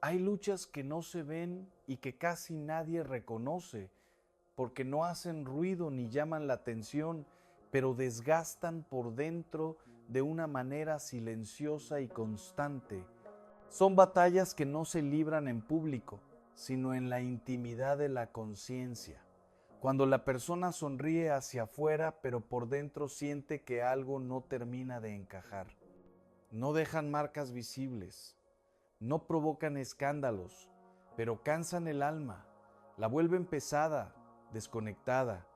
Hay luchas que no se ven y que casi nadie reconoce, porque no hacen ruido ni llaman la atención, pero desgastan por dentro de una manera silenciosa y constante. Son batallas que no se libran en público, sino en la intimidad de la conciencia. Cuando la persona sonríe hacia afuera, pero por dentro siente que algo no termina de encajar. No dejan marcas visibles, no provocan escándalos, pero cansan el alma, la vuelven pesada, desconectada,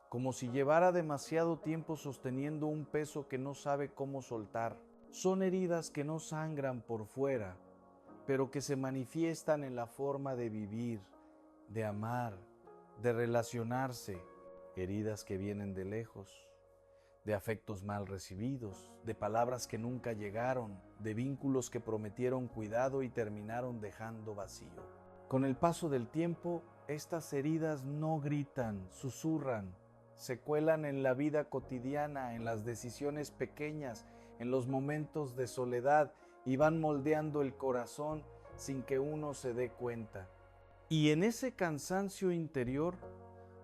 como si llevara demasiado tiempo sosteniendo un peso que no sabe cómo soltar. Son heridas que no sangran por fuera, pero que se manifiestan en la forma de vivir, de amar, de relacionarse, heridas que vienen de lejos, de afectos mal recibidos, de palabras que nunca llegaron, de vínculos que prometieron cuidado y terminaron dejando vacío. Con el paso del tiempo, estas heridas no gritan, susurran, se cuelan en la vida cotidiana, en las decisiones pequeñas, en los momentos de soledad y van moldeando el corazón sin que uno se dé cuenta. Y en ese cansancio interior,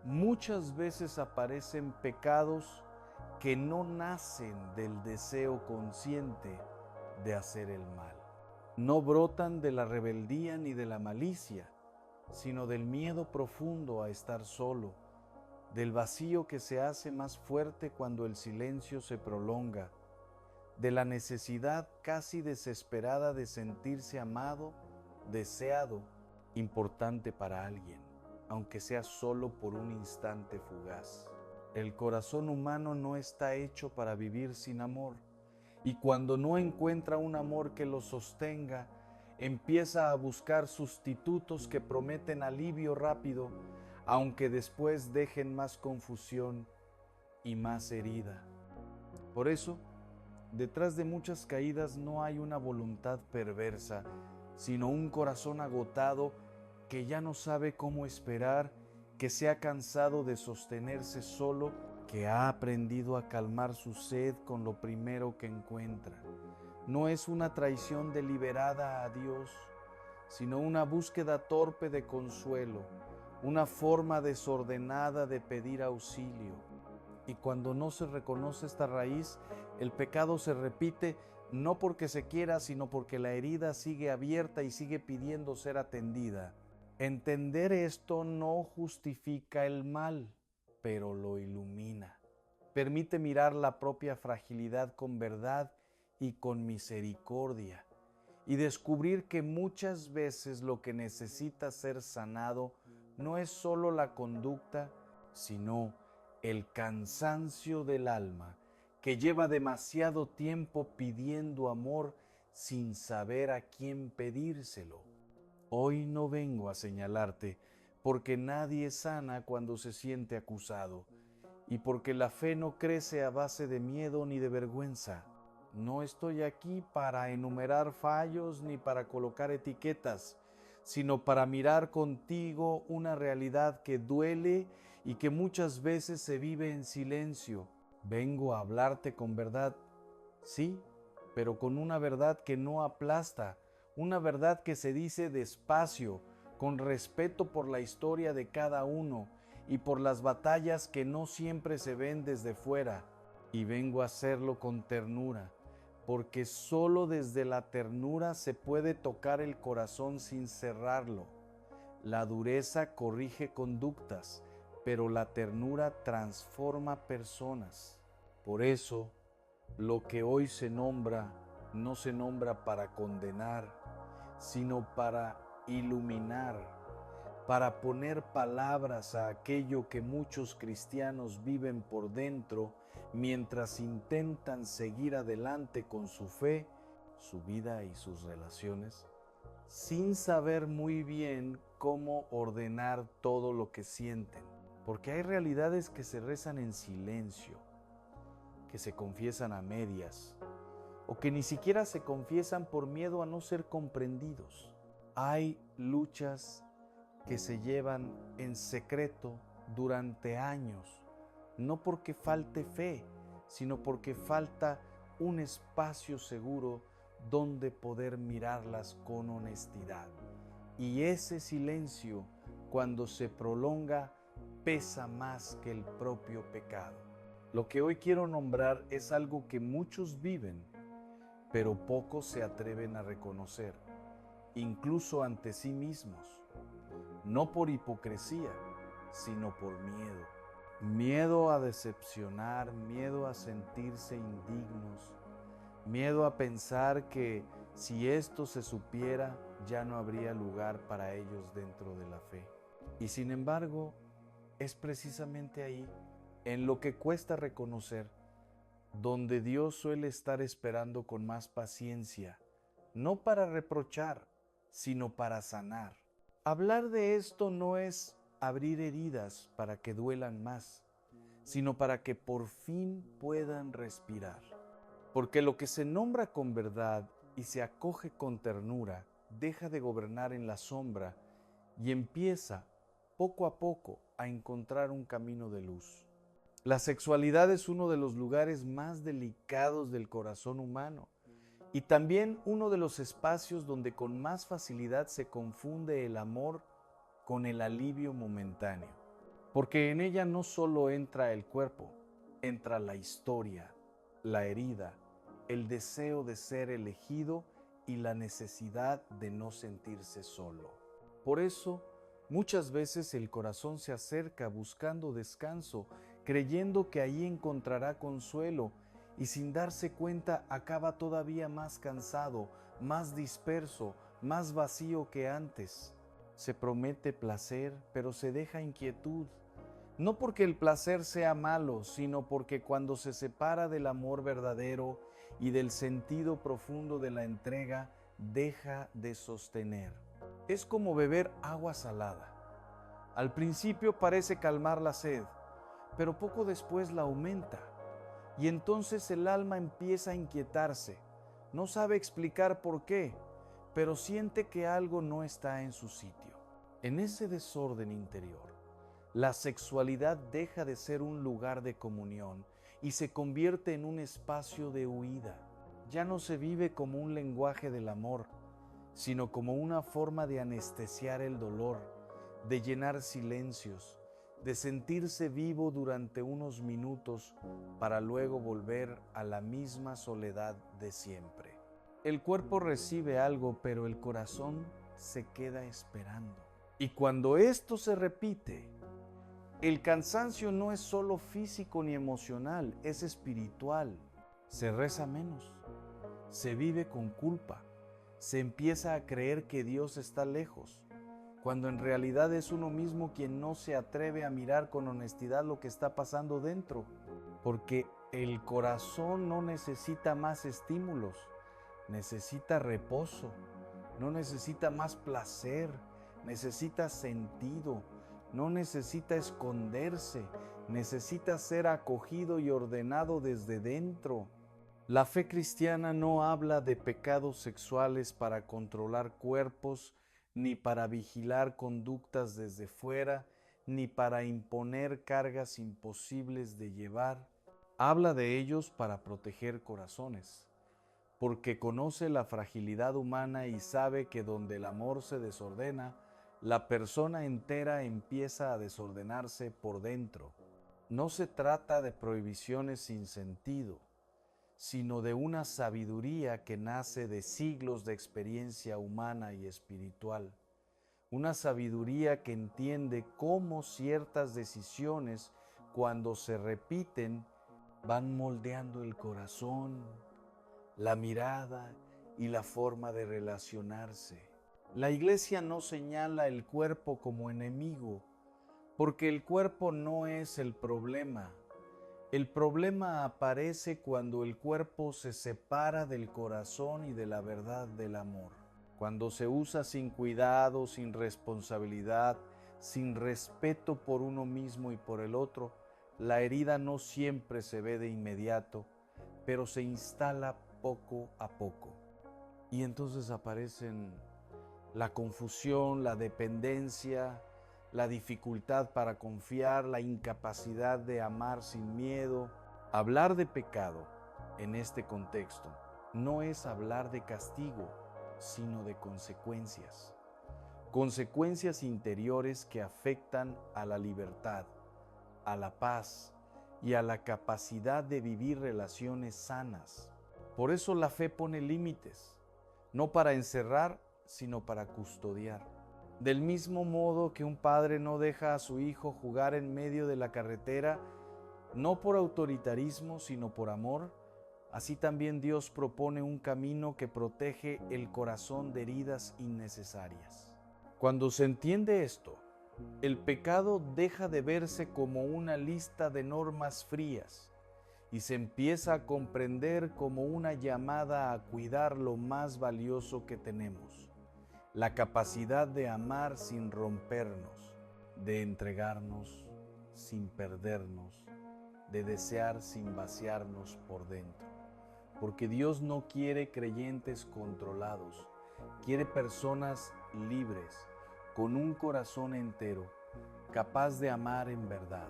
muchas veces aparecen pecados que no nacen del deseo consciente de hacer el mal. No brotan de la rebeldía ni de la malicia, sino del miedo profundo a estar solo, del vacío que se hace más fuerte cuando el silencio se prolonga, de la necesidad casi desesperada de sentirse amado, deseado, importante para alguien, aunque sea solo por un instante fugaz. El corazón humano no está hecho para vivir sin amor, y cuando no encuentra un amor que lo sostenga, empieza a buscar sustitutos que prometen alivio rápido, aunque después dejen más confusión y más herida. Por eso, detrás de muchas caídas no hay una voluntad perversa, sino un corazón agotado que ya no sabe cómo esperar, que se ha cansado de sostenerse solo, que ha aprendido a calmar su sed con lo primero que encuentra. No es una traición deliberada a Dios, sino una búsqueda torpe de consuelo, una forma desordenada de pedir auxilio. Y cuando no se reconoce esta raíz, el pecado se repite no porque se quiera, sino porque la herida sigue abierta y sigue pidiendo ser atendida. Entender esto no justifica el mal, pero lo ilumina. Permite mirar la propia fragilidad con verdad y con misericordia, y descubrir que muchas veces lo que necesita ser sanado no es solo la conducta, sino el cansancio del alma, que lleva demasiado tiempo pidiendo amor sin saber a quién pedírselo. Hoy no vengo a señalarte, porque nadie sana cuando se siente acusado, y porque la fe no crece a base de miedo ni de vergüenza. No estoy aquí para enumerar fallos ni para colocar etiquetas, sino para mirar contigo una realidad que duele y que muchas veces se vive en silencio. Vengo a hablarte con verdad, sí, pero con una verdad que no aplasta, una verdad que se dice despacio, con respeto por la historia de cada uno y por las batallas que no siempre se ven desde fuera. Y vengo a hacerlo con ternura, porque solo desde la ternura se puede tocar el corazón sin cerrarlo. La dureza corrige conductas, pero la ternura transforma personas. Por eso, lo que hoy se nombra, no se nombra para condenar, sino para iluminar, para poner palabras a aquello que muchos cristianos viven por dentro mientras intentan seguir adelante con su fe, su vida y sus relaciones, sin saber muy bien cómo ordenar todo lo que sienten. Porque hay realidades que se rezan en silencio, que se confiesan a medias, o que ni siquiera se confiesan por miedo a no ser comprendidos. Hay luchas que se llevan en secreto durante años, no porque falte fe, sino porque falta un espacio seguro donde poder mirarlas con honestidad. Y ese silencio, cuando se prolonga, pesa más que el propio pecado. Lo que hoy quiero nombrar es algo que muchos viven, pero pocos se atreven a reconocer, incluso ante sí mismos, no por hipocresía, sino por miedo. Miedo a decepcionar, miedo a sentirse indignos, miedo a pensar que si esto se supiera, ya no habría lugar para ellos dentro de la fe. Y sin embargo, es precisamente ahí, en lo que cuesta reconocer, donde Dios suele estar esperando con más paciencia, no para reprochar, sino para sanar. Hablar de esto no es abrir heridas para que duelan más, sino para que por fin puedan respirar. Porque lo que se nombra con verdad y se acoge con ternura, deja de gobernar en la sombra y empieza, poco a poco, a encontrar un camino de luz. La sexualidad es uno de los lugares más delicados del corazón humano y también uno de los espacios donde con más facilidad se confunde el amor con el alivio momentáneo. Porque en ella no solo entra el cuerpo, entra la historia, la herida, el deseo de ser elegido y la necesidad de no sentirse solo. Por eso, muchas veces el corazón se acerca buscando descanso, creyendo que allí encontrará consuelo, y sin darse cuenta acaba todavía más cansado, más disperso, más vacío que antes. Se promete placer, pero se deja inquietud. No porque el placer sea malo, sino porque cuando se separa del amor verdadero y del sentido profundo de la entrega, deja de sostener. Es como beber agua salada. Al principio parece calmar la sed, pero poco después la aumenta. Y entonces el alma empieza a inquietarse. No sabe explicar por qué, pero siente que algo no está en su sitio. En ese desorden interior, la sexualidad deja de ser un lugar de comunión y se convierte en un espacio de huida. Ya no se vive como un lenguaje del amor, sino como una forma de anestesiar el dolor, de llenar silencios, de sentirse vivo durante unos minutos para luego volver a la misma soledad de siempre. El cuerpo recibe algo, pero el corazón se queda esperando. Y cuando esto se repite, el cansancio no es solo físico ni emocional, es espiritual. Se reza menos, se vive con culpa, se empieza a creer que Dios está lejos, cuando en realidad es uno mismo quien no se atreve a mirar con honestidad lo que está pasando dentro, porque el corazón no necesita más estímulos, necesita reposo, no necesita más placer, necesita sentido, no necesita esconderse, necesita ser acogido y ordenado desde dentro. La fe cristiana no habla de pecados sexuales para controlar cuerpos, ni para vigilar conductas desde fuera, ni para imponer cargas imposibles de llevar. Habla de ellos para proteger corazones, porque conoce la fragilidad humana y sabe que donde el amor se desordena, la persona entera empieza a desordenarse por dentro. No se trata de prohibiciones sin sentido, sino de una sabiduría que nace de siglos de experiencia humana y espiritual. Una sabiduría que entiende cómo ciertas decisiones, cuando se repiten, van moldeando el corazón, la mirada y la forma de relacionarse. La Iglesia no señala el cuerpo como enemigo, porque el cuerpo no es el problema. El problema aparece cuando el cuerpo se separa del corazón y de la verdad del amor. Cuando se usa sin cuidado, sin responsabilidad, sin respeto por uno mismo y por el otro, la herida no siempre se ve de inmediato, pero se instala poco a poco. Y entonces aparecen la confusión, la dependencia, la dificultad para confiar, la incapacidad de amar sin miedo. Hablar de pecado en este contexto no es hablar de castigo, sino de consecuencias. consecuencias interiores que afectan a la libertad, a la paz y a la capacidad de vivir relaciones sanas. Por eso la fe pone límites, no para encerrar, sino para custodiar. Del mismo modo que un padre no deja a su hijo jugar en medio de la carretera, no por autoritarismo, sino por amor, así también Dios propone un camino que protege el corazón de heridas innecesarias. Cuando se entiende esto, el pecado deja de verse como una lista de normas frías y se empieza a comprender como una llamada a cuidar lo más valioso que tenemos, la capacidad de amar sin rompernos, de entregarnos sin perdernos, de desear sin vaciarnos por dentro. Porque Dios no quiere creyentes controlados, quiere personas libres, con un corazón entero, capaz de amar en verdad.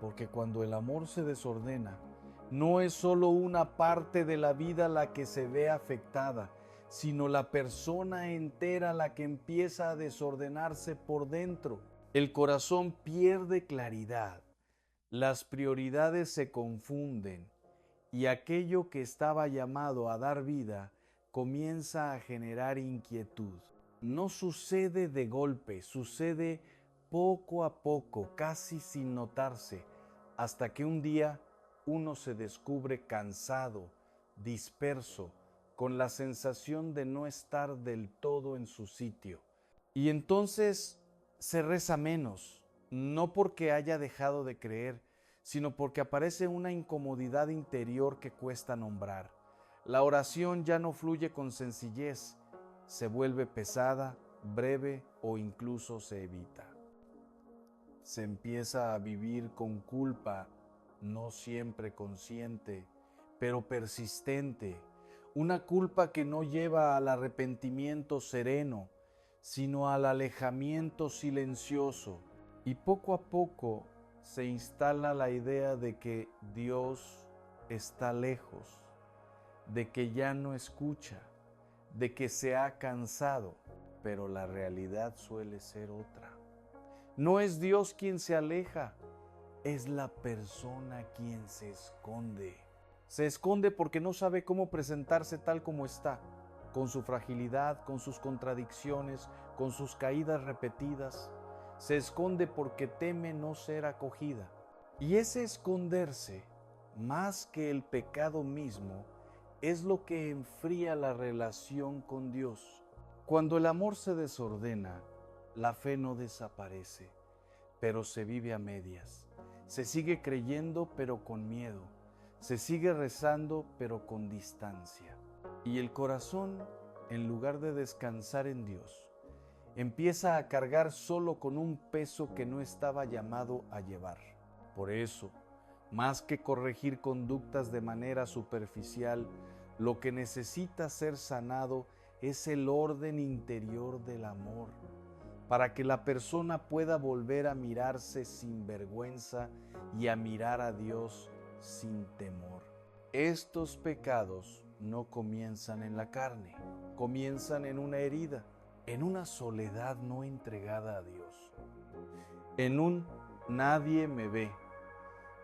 Porque cuando el amor se desordena, no es solo una parte de la vida la que se ve afectada, sino la persona entera la que empieza a desordenarse por dentro. El corazón pierde claridad, las prioridades se confunden y aquello que estaba llamado a dar vida comienza a generar inquietud. No sucede de golpe, sucede poco a poco, casi sin notarse, hasta que un día uno se descubre cansado, disperso, con la sensación de no estar del todo en su sitio. Y entonces se reza menos, no porque haya dejado de creer, sino porque aparece una incomodidad interior que cuesta nombrar. La oración ya no fluye con sencillez, se vuelve pesada, breve o incluso se evita. Se empieza a vivir con culpa, no siempre consciente, pero persistente. Una culpa que no lleva al arrepentimiento sereno, sino al alejamiento silencioso. Y poco a poco se instala la idea de que Dios está lejos, de que ya no escucha, de que se ha cansado, pero la realidad suele ser otra. No es Dios quien se aleja, es la persona quien se esconde. Se esconde porque no sabe cómo presentarse tal como está, con su fragilidad, con sus contradicciones, con sus caídas repetidas. Se esconde porque teme no ser acogida. Y ese esconderse, más que el pecado mismo, es lo que enfría la relación con Dios. Cuando el amor se desordena, la fe no desaparece, pero se vive a medias. Se sigue creyendo, pero con miedo. Se sigue rezando, pero con distancia. Y el corazón, en lugar de descansar en Dios, empieza a cargar solo con un peso que no estaba llamado a llevar. Por eso, más que corregir conductas de manera superficial, lo que necesita ser sanado es el orden interior del amor, para que la persona pueda volver a mirarse sin vergüenza y a mirar a Dios sin temor. Estos pecados no comienzan en la carne, comienzan en una herida, en una soledad no entregada a Dios, en un nadie me ve,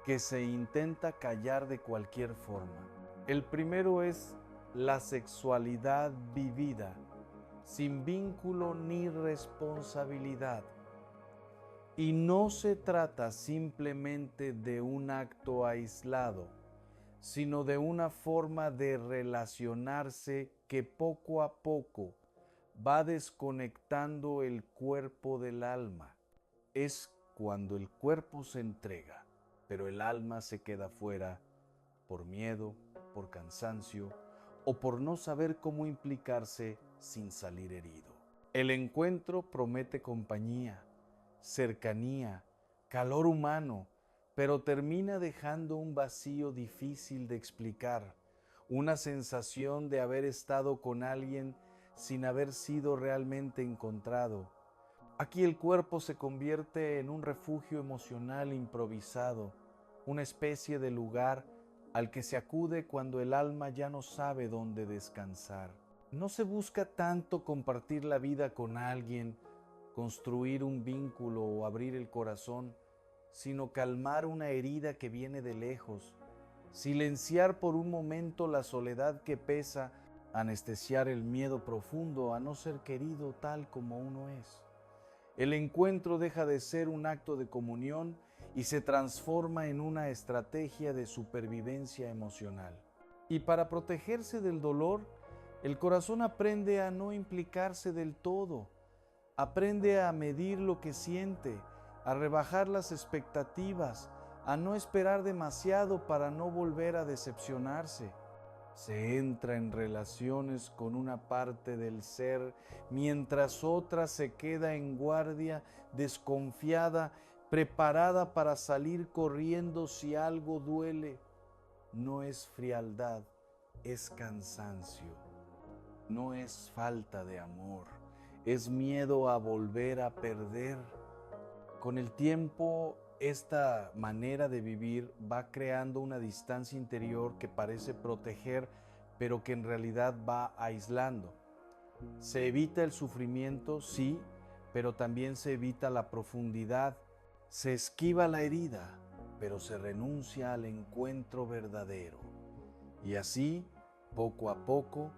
que se intenta callar de cualquier forma. El primero es la sexualidad vivida, sin vínculo ni responsabilidad. Y no se trata simplemente de un acto aislado, sino de una forma de relacionarse que poco a poco va desconectando el cuerpo del alma. Es cuando el cuerpo se entrega, pero el alma se queda fuera por miedo, por cansancio o por no saber cómo implicarse sin salir herido. El encuentro promete compañía, cercanía, calor humano, pero termina dejando un vacío difícil de explicar, una sensación de haber estado con alguien sin haber sido realmente encontrado. Aquí el cuerpo se convierte en un refugio emocional improvisado, una especie de lugar al que se acude cuando el alma ya no sabe dónde descansar. No se busca tanto compartir la vida con alguien construir un vínculo o abrir el corazón, sino calmar una herida que viene de lejos, silenciar por un momento la soledad que pesa, anestesiar el miedo profundo a no ser querido tal como uno es. El encuentro deja de ser un acto de comunión y se transforma en una estrategia de supervivencia emocional. Y para protegerse del dolor, el corazón aprende a no implicarse del todo, aprende a medir lo que siente, a rebajar las expectativas, a no esperar demasiado para no volver a decepcionarse. Se entra en relaciones con una parte del ser, mientras otra se queda en guardia, desconfiada, preparada para salir corriendo si algo duele. No es frialdad, es cansancio. No es falta de amor, es miedo a volver a perder. Con el tiempo, esta manera de vivir va creando una distancia interior que parece proteger, pero que en realidad va aislando. Se evita el sufrimiento, sí, pero también se evita la profundidad. Se esquiva la herida, pero se renuncia al encuentro verdadero. Y así, poco a poco,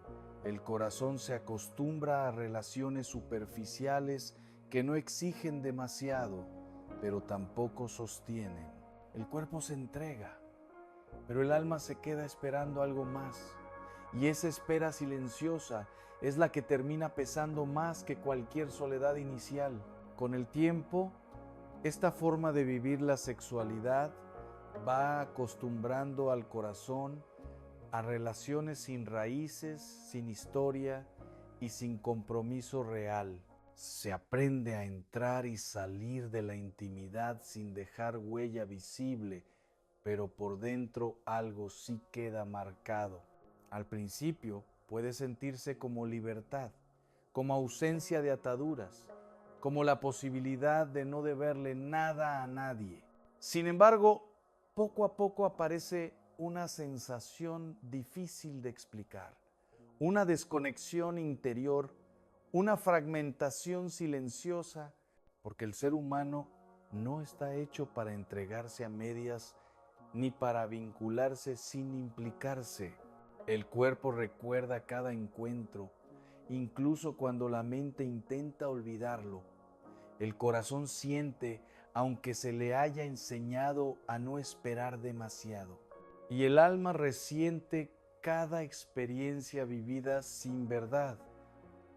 el corazón se acostumbra a relaciones superficiales que no exigen demasiado, pero tampoco sostienen. El cuerpo se entrega, pero el alma se queda esperando algo más. Y esa espera silenciosa es la que termina pesando más que cualquier soledad inicial. Con el tiempo, esta forma de vivir la sexualidad va acostumbrando al corazón a relaciones sin raíces, sin historia y sin compromiso real. Se aprende a entrar y salir de la intimidad sin dejar huella visible, pero por dentro algo sí queda marcado. Al principio puede sentirse como libertad, como ausencia de ataduras, como la posibilidad de no deberle nada a nadie. Sin embargo, poco a poco aparece una sensación difícil de explicar, una desconexión interior, una fragmentación silenciosa, porque el ser humano no está hecho para entregarse a medias ni para vincularse sin implicarse. El cuerpo recuerda cada encuentro, incluso cuando la mente intenta olvidarlo. El corazón siente, aunque se le haya enseñado a no esperar demasiado. Y el alma resiente cada experiencia vivida sin verdad,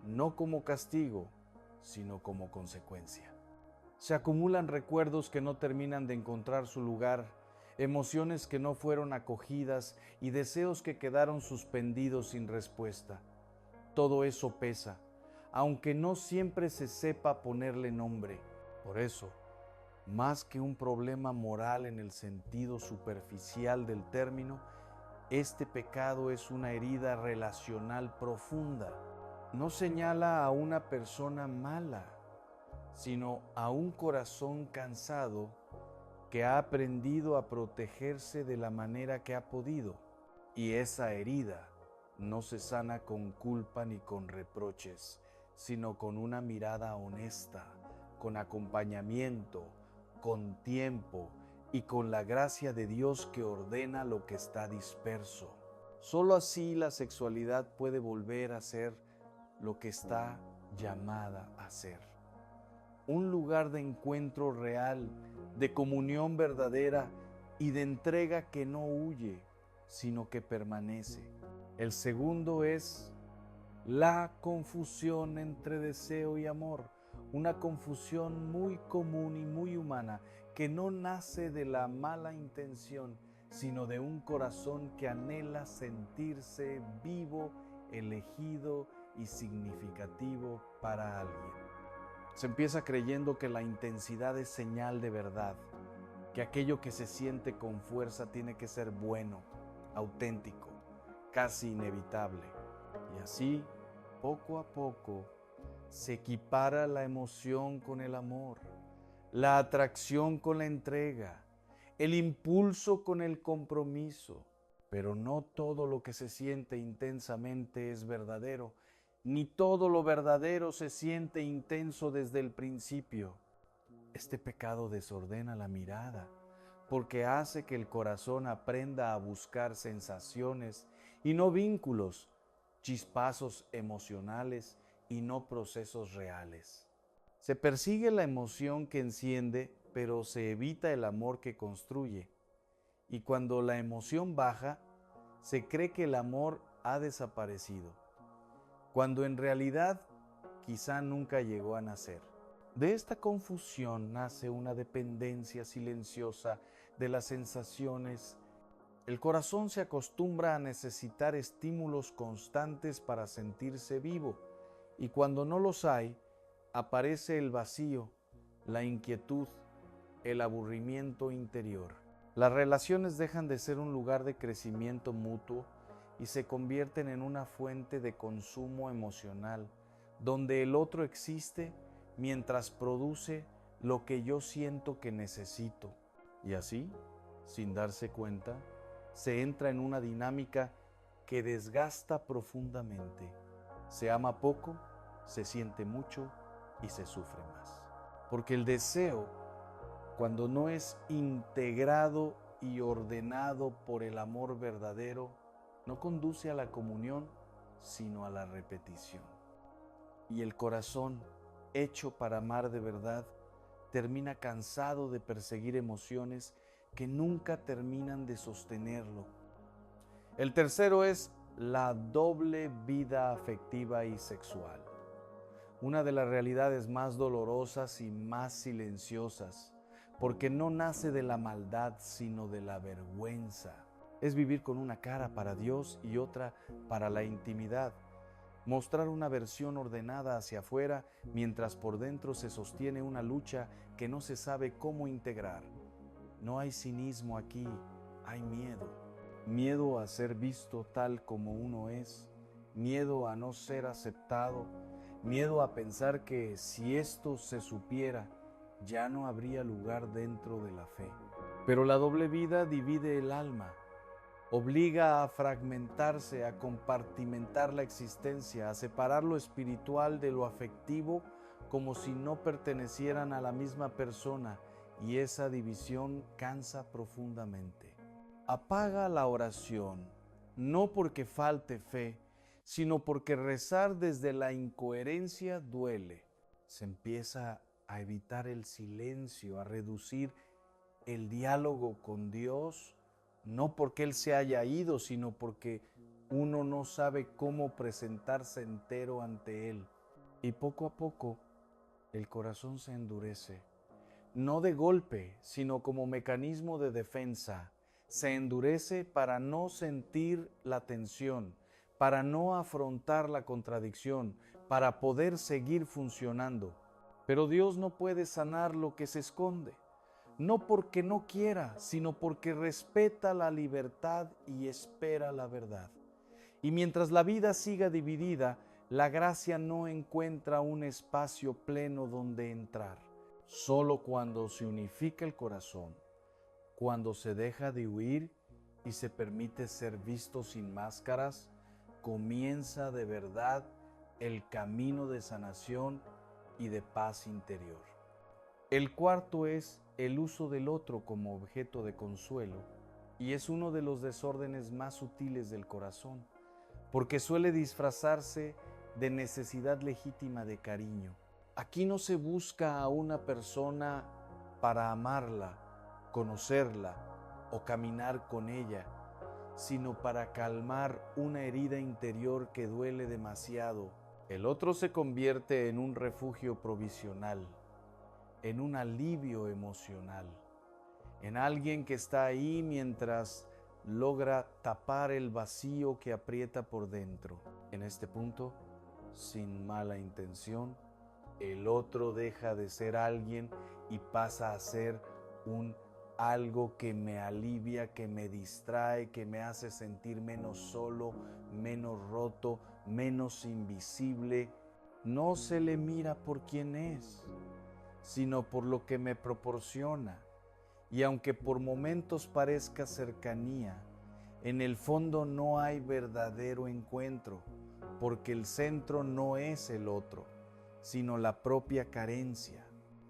no como castigo, sino como consecuencia. Se acumulan recuerdos que no terminan de encontrar su lugar, emociones que no fueron acogidas y deseos que quedaron suspendidos sin respuesta. Todo eso pesa, aunque no siempre se sepa ponerle nombre. Por eso, más que un problema moral en el sentido superficial del término, este pecado es una herida relacional profunda. No señala a una persona mala, sino a un corazón cansado que ha aprendido a protegerse de la manera que ha podido. Y esa herida no se sana con culpa ni con reproches, sino con una mirada honesta, con acompañamiento, con tiempo y con la gracia de Dios que ordena lo que está disperso. Solo así la sexualidad puede volver a ser lo que está llamada a ser. Un lugar de encuentro real, de comunión verdadera y de entrega que no huye, sino que permanece. El segundo es la confusión entre deseo y amor, una confusión muy común y muy humana que no nace de la mala intención, sino de un corazón que anhela sentirse vivo, elegido y significativo para alguien. Se empieza creyendo que la intensidad es señal de verdad, que aquello que se siente con fuerza tiene que ser bueno, auténtico, casi inevitable. Y así, poco a poco, se equipara la emoción con el amor, la atracción con la entrega, el impulso con el compromiso. Pero no todo lo que se siente intensamente es verdadero, ni todo lo verdadero se siente intenso desde el principio. Este pecado desordena la mirada, porque hace que el corazón aprenda a buscar sensaciones y no vínculos, chispazos emocionales y no procesos reales. Se persigue la emoción que enciende, pero se evita el amor que construye. Y cuando la emoción baja, se cree que el amor ha desaparecido, cuando en realidad quizá nunca llegó a nacer. De esta confusión nace una dependencia silenciosa de las sensaciones. El corazón se acostumbra a necesitar estímulos constantes para sentirse vivo, y cuando no los hay, aparece el vacío, la inquietud, el aburrimiento interior. Las relaciones dejan de ser un lugar de crecimiento mutuo y se convierten en una fuente de consumo emocional, donde el otro existe mientras produce lo que yo siento que necesito. Y así, sin darse cuenta, se entra en una dinámica que desgasta profundamente. Se ama poco, se siente mucho y se sufre más. Porque el deseo, cuando no es integrado y ordenado por el amor verdadero, no conduce a la comunión, sino a la repetición. Y el corazón, hecho para amar de verdad, termina cansado de perseguir emociones que nunca terminan de sostenerlo. El tercero es la doble vida afectiva y sexual. Una de las realidades más dolorosas y más silenciosas, porque no nace de la maldad, sino de la vergüenza. Es vivir con una cara para Dios y otra para la intimidad. Mostrar una versión ordenada hacia afuera, mientras por dentro se sostiene una lucha que no se sabe cómo integrar. No hay cinismo aquí, hay miedo. Miedo a ser visto tal como uno es, miedo a no ser aceptado, miedo a pensar que si esto se supiera, ya no habría lugar dentro de la fe. Pero la doble vida divide el alma, obliga a fragmentarse, a compartimentar la existencia, a separar lo espiritual de lo afectivo como si no pertenecieran a la misma persona, y esa división cansa profundamente. Apaga la oración, no porque falte fe, sino porque rezar desde la incoherencia duele. Se empieza a evitar el silencio, a reducir el diálogo con Dios, no porque Él se haya ido, sino porque uno no sabe cómo presentarse entero ante Él. Y poco a poco el corazón se endurece, no de golpe, sino como mecanismo de defensa. Se endurece para no sentir la tensión, para no afrontar la contradicción, para poder seguir funcionando. Pero Dios no puede sanar lo que se esconde, no porque no quiera, sino porque respeta la libertad y espera la verdad. Y mientras la vida siga dividida, la gracia no encuentra un espacio pleno donde entrar. Solo cuando se unifica el corazón, cuando se deja de huir y se permite ser visto sin máscaras, comienza de verdad el camino de sanación y de paz interior. El cuarto es el uso del otro como objeto de consuelo, y es uno de los desórdenes más sutiles del corazón, porque suele disfrazarse de necesidad legítima de cariño. Aquí no se busca a una persona para amarla, conocerla o caminar con ella, sino para calmar una herida interior que duele demasiado. El otro se convierte en un refugio provisional, en un alivio emocional, en alguien que está ahí mientras logra tapar el vacío que aprieta por dentro. En este punto, sin mala intención, el otro deja de ser alguien y pasa a ser un algo que me alivia, que me distrae, que me hace sentir menos solo, menos roto, menos invisible. No se le mira por quién es, sino por lo que me proporciona. Y aunque por momentos parezca cercanía, en el fondo no hay verdadero encuentro, porque el centro no es el otro, sino la propia carencia.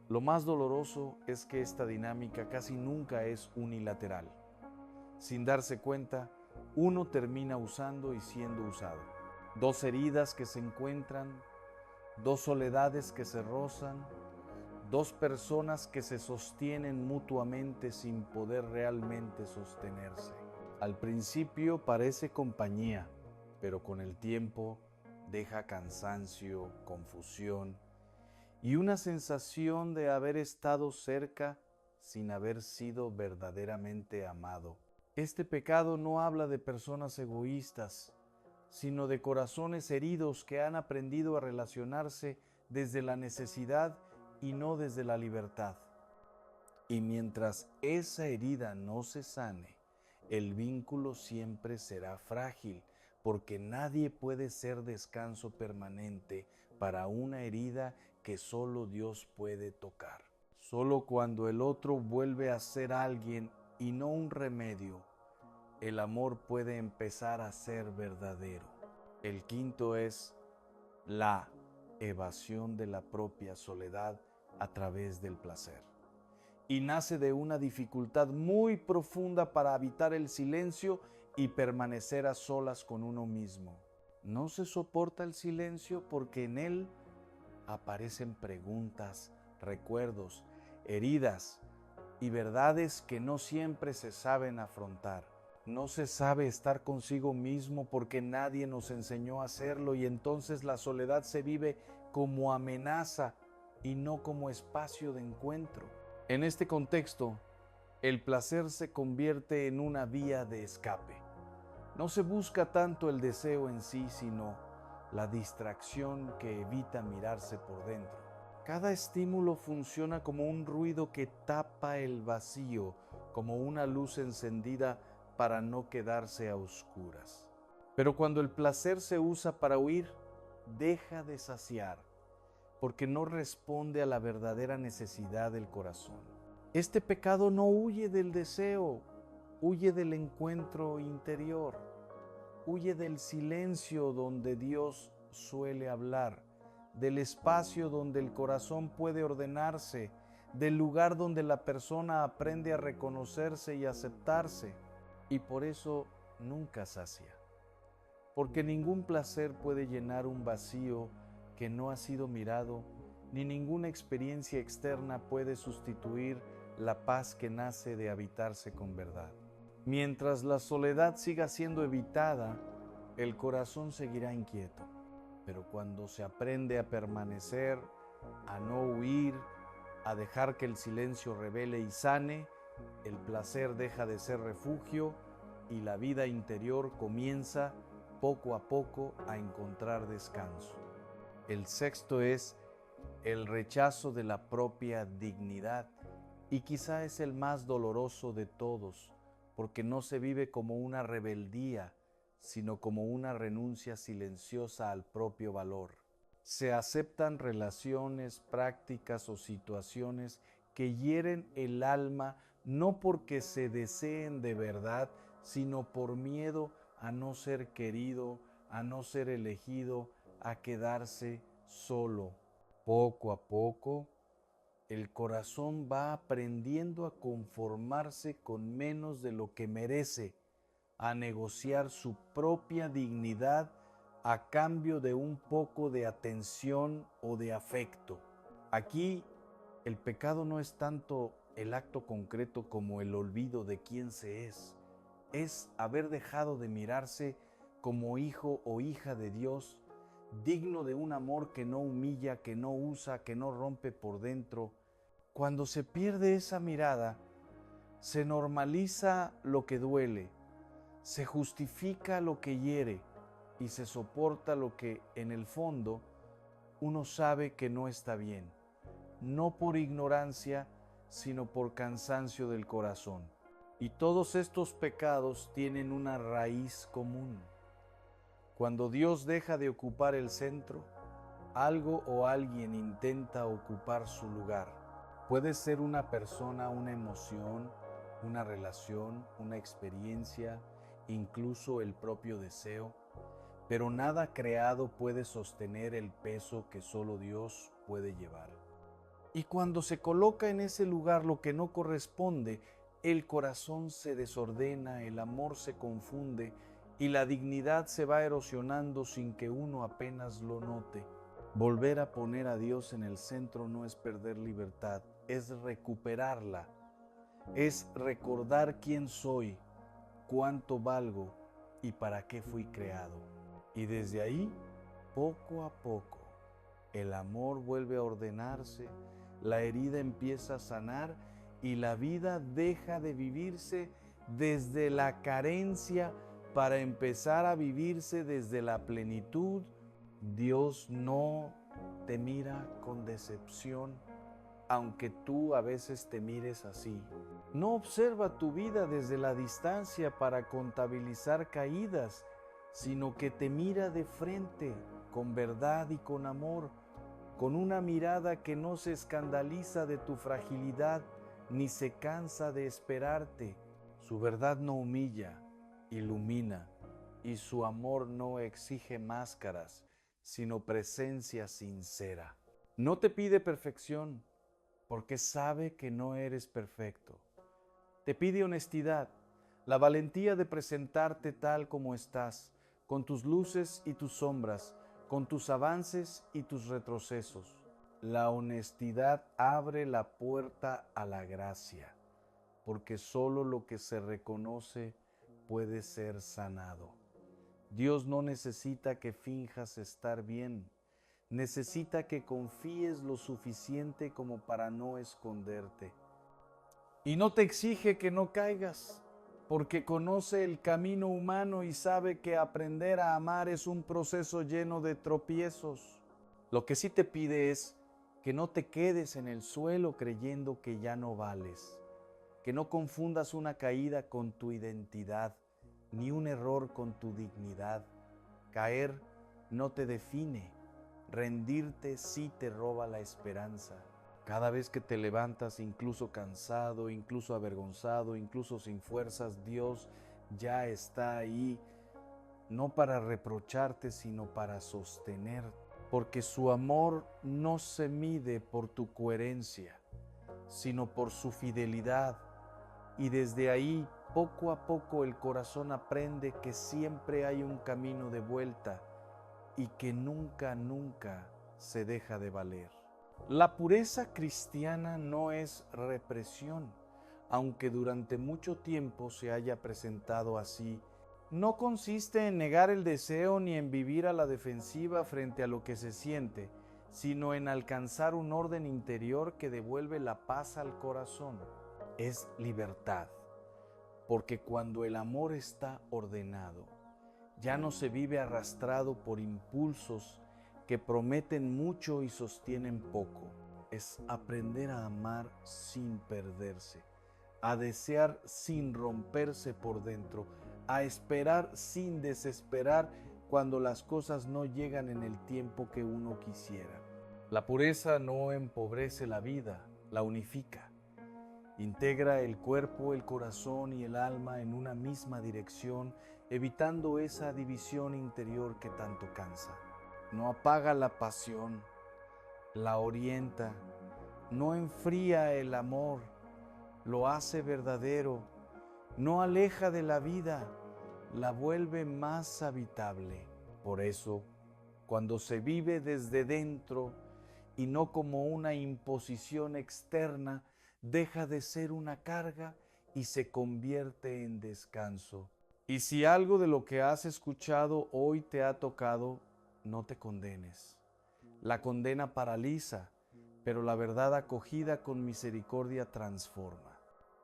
Lo más doloroso es que esta dinámica casi nunca es unilateral. Sin darse cuenta, uno termina usando y siendo usado. Dos heridas que se encuentran, dos soledades que se rozan, dos personas que se sostienen mutuamente sin poder realmente sostenerse. Al principio parece compañía, pero con el tiempo deja cansancio, confusión y una sensación de haber estado cerca sin haber sido verdaderamente amado. Este pecado no habla de personas egoístas, sino de corazones heridos que han aprendido a relacionarse desde la necesidad y no desde la libertad. Y mientras esa herida no se sane, el vínculo siempre será frágil, porque nadie puede ser descanso permanente para una herida que solo Dios puede tocar. Solo cuando el otro vuelve a ser alguien y no un remedio, el amor puede empezar a ser verdadero. El quinto es la evasión de la propia soledad a través del placer. Y nace de una dificultad muy profunda para habitar el silencio y permanecer a solas con uno mismo. No se soporta el silencio porque en él aparecen preguntas, recuerdos, heridas y verdades que no siempre se saben afrontar. No se sabe estar consigo mismo porque nadie nos enseñó a hacerlo, y entonces la soledad se vive como amenaza y no como espacio de encuentro. En este contexto, el placer se convierte en una vía de escape. No se busca tanto el deseo en sí, sino la distracción que evita mirarse por dentro. Cada estímulo funciona como un ruido que tapa el vacío, como una luz encendida para no quedarse a oscuras. Pero cuando el placer se usa para huir, deja de saciar, porque no responde a la verdadera necesidad del corazón. Este pecado no huye del deseo, huye del encuentro interior, huye del silencio donde Dios suele hablar, del espacio donde el corazón puede ordenarse, del lugar donde la persona aprende a reconocerse y aceptarse. Y por eso nunca sacia, porque ningún placer puede llenar un vacío que no ha sido mirado, ni ninguna experiencia externa puede sustituir la paz que nace de habitarse con verdad. Mientras la soledad siga siendo evitada, el corazón seguirá inquieto, pero cuando se aprende a permanecer, a no huir, a dejar que el silencio revele y sane, el placer deja de ser refugio y la vida interior comienza poco a poco a encontrar descanso. El sexto es el rechazo de la propia dignidad, y quizá es el más doloroso de todos, porque no se vive como una rebeldía, sino como una renuncia silenciosa al propio valor. Se aceptan relaciones, prácticas o situaciones que hieren el alma, no porque se deseen de verdad, sino por miedo a no ser querido, a no ser elegido, a quedarse solo. Poco a poco, el corazón va aprendiendo a conformarse con menos de lo que merece, a negociar su propia dignidad a cambio de un poco de atención o de afecto. Aquí el pecado no es tanto el acto concreto como el olvido de quién se es haber dejado de mirarse como hijo o hija de Dios, digno de un amor que no humilla, que no usa, que no rompe por dentro. Cuando se pierde esa mirada, se normaliza lo que duele, se justifica lo que hiere y se soporta lo que en el fondo uno sabe que no está bien, no por ignorancia, sino por cansancio del corazón. Y todos estos pecados tienen una raíz común. Cuando Dios deja de ocupar el centro, algo o alguien intenta ocupar su lugar. Puede ser una persona, una emoción, una relación, una experiencia, incluso el propio deseo, pero nada creado puede sostener el peso que solo Dios puede llevar. Y cuando se coloca en ese lugar lo que no corresponde, el corazón se desordena, el amor se confunde y la dignidad se va erosionando sin que uno apenas lo note. Volver a poner a Dios en el centro no es perder libertad, es recuperarla, es recordar quién soy, cuánto valgo y para qué fui creado. Y desde ahí, poco a poco, el amor vuelve a ordenarse, la herida empieza a sanar y la vida deja de vivirse desde la carencia para empezar a vivirse desde la plenitud. Dios no te mira con decepción, aunque tú a veces te mires así. No observa tu vida desde la distancia para contabilizar caídas, sino que te mira de frente, con verdad y con amor, con una mirada que no se escandaliza de tu fragilidad ni se cansa de esperarte. Su verdad no humilla, ilumina, y su amor no exige máscaras, sino presencia sincera. No te pide perfección, porque sabe que no eres perfecto. Te pide honestidad, la valentía de presentarte tal como estás, con tus luces y tus sombras, con tus avances y tus retrocesos. La honestidad abre la puerta a la gracia, porque solo lo que se reconoce puede ser sanado. Dios no necesita que finjas estar bien, necesita que confíes lo suficiente como para no esconderte. Y no te exige que no caigas, porque conoce el camino humano y sabe que aprender a amar es un proceso lleno de tropiezos. Lo que sí te pide es que no te quedes en el suelo creyendo que ya no vales, que no confundas una caída con tu identidad, ni un error con tu dignidad. Caer no te define, rendirte sí te roba la esperanza. Cada vez que te levantas, incluso cansado, incluso avergonzado, incluso sin fuerzas, Dios ya está ahí, no para reprocharte, sino para sostenerte, porque su amor no se mide por tu coherencia, sino por su fidelidad. Y desde ahí, poco a poco, el corazón aprende que siempre hay un camino de vuelta y que nunca, nunca se deja de valer. La pureza cristiana no es represión, aunque durante mucho tiempo se haya presentado así. No consiste en negar el deseo ni en vivir a la defensiva frente a lo que se siente, sino en alcanzar un orden interior que devuelve la paz al corazón. Es libertad, porque cuando el amor está ordenado, ya no se vive arrastrado por impulsos que prometen mucho y sostienen poco. Es aprender a amar sin perderse, a desear sin romperse por dentro, a esperar sin desesperar cuando las cosas no llegan en el tiempo que uno quisiera. La pureza no empobrece la vida, la unifica. Integra el cuerpo, el corazón y el alma en una misma dirección, evitando esa división interior que tanto cansa. No apaga la pasión, la orienta, no enfría el amor, lo hace verdadero, no aleja de la vida, la vuelve más habitable. Por eso, cuando se vive desde dentro y no como una imposición externa, deja de ser una carga y se convierte en descanso. Y si algo de lo que has escuchado hoy te ha tocado, no te condenes. La condena paraliza, pero la verdad acogida con misericordia transforma.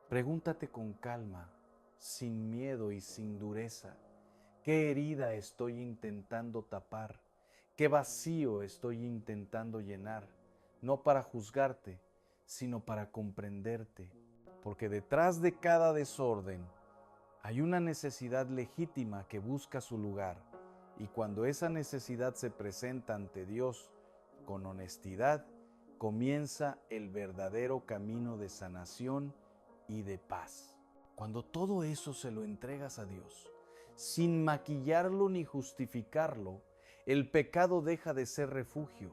Pregúntate con calma, sin miedo y sin dureza, ¿qué herida estoy intentando tapar? ¿Qué vacío estoy intentando llenar? No para juzgarte, sino para comprenderte, porque detrás de cada desorden hay una necesidad legítima que busca su lugar, y cuando esa necesidad se presenta ante Dios con honestidad, comienza el verdadero camino de sanación y de paz. Cuando todo eso se lo entregas a Dios, sin maquillarlo ni justificarlo, el pecado deja de ser refugio,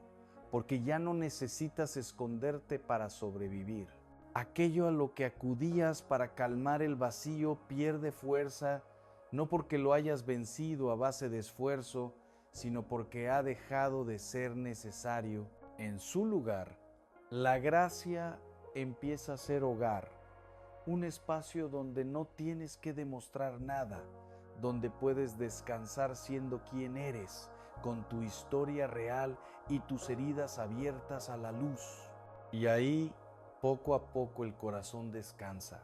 porque ya no necesitas esconderte para sobrevivir. Aquello a lo que acudías para calmar el vacío pierde fuerza, no porque lo hayas vencido a base de esfuerzo, sino porque ha dejado de ser necesario. En su lugar, la gracia empieza a ser hogar, un espacio donde no tienes que demostrar nada, donde puedes descansar siendo quien eres, con tu historia real y tus heridas abiertas a la luz. Y ahí, poco a poco, el corazón descansa.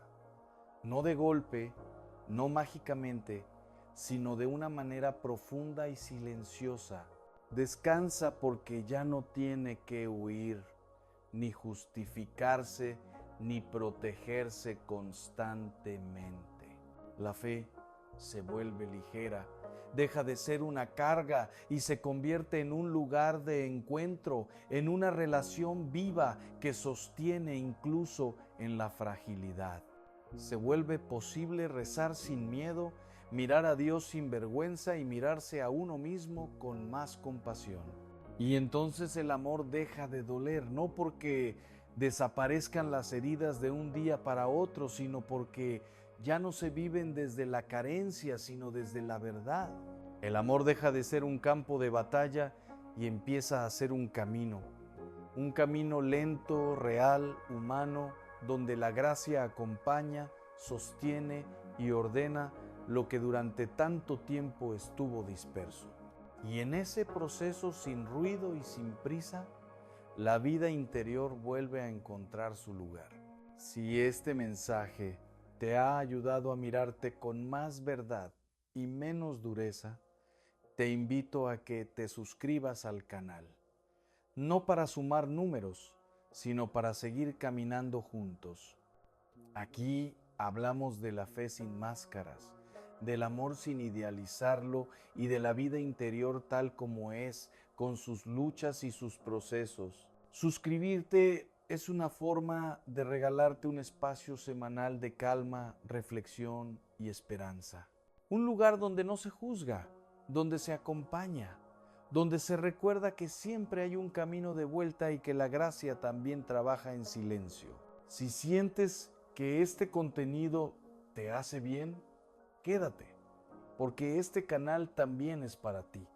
No de golpe, no mágicamente, sino de una manera profunda y silenciosa. Descansa porque ya no tiene que huir, ni justificarse, ni protegerse constantemente. La fe se vuelve ligera, deja de ser una carga y se convierte en un lugar de encuentro, en una relación viva que sostiene incluso en la fragilidad. Se vuelve posible rezar sin miedo, mirar a Dios sin vergüenza y mirarse a uno mismo con más compasión. Y entonces el amor deja de doler, no porque desaparezcan las heridas de un día para otro, sino porque ya no se viven desde la carencia, sino desde la verdad. El amor deja de ser un campo de batalla y empieza a ser un camino lento, real, humano, donde la gracia acompaña, sostiene y ordena lo que durante tanto tiempo estuvo disperso. Y en ese proceso, sin ruido y sin prisa, la vida interior vuelve a encontrar su lugar. Si este mensaje te ha ayudado a mirarte con más verdad y menos dureza, te invito a que te suscribas al canal. No para sumar números, sino para seguir caminando juntos. Aquí hablamos de la fe sin máscaras, del amor sin idealizarlo y de la vida interior tal como es, con sus luchas y sus procesos. Suscribirte es una forma de regalarte un espacio semanal de calma, reflexión y esperanza. Un lugar donde no se juzga, donde se acompaña, donde se recuerda que siempre hay un camino de vuelta y que la gracia también trabaja en silencio. Si sientes que este contenido te hace bien, quédate, porque este canal también es para ti.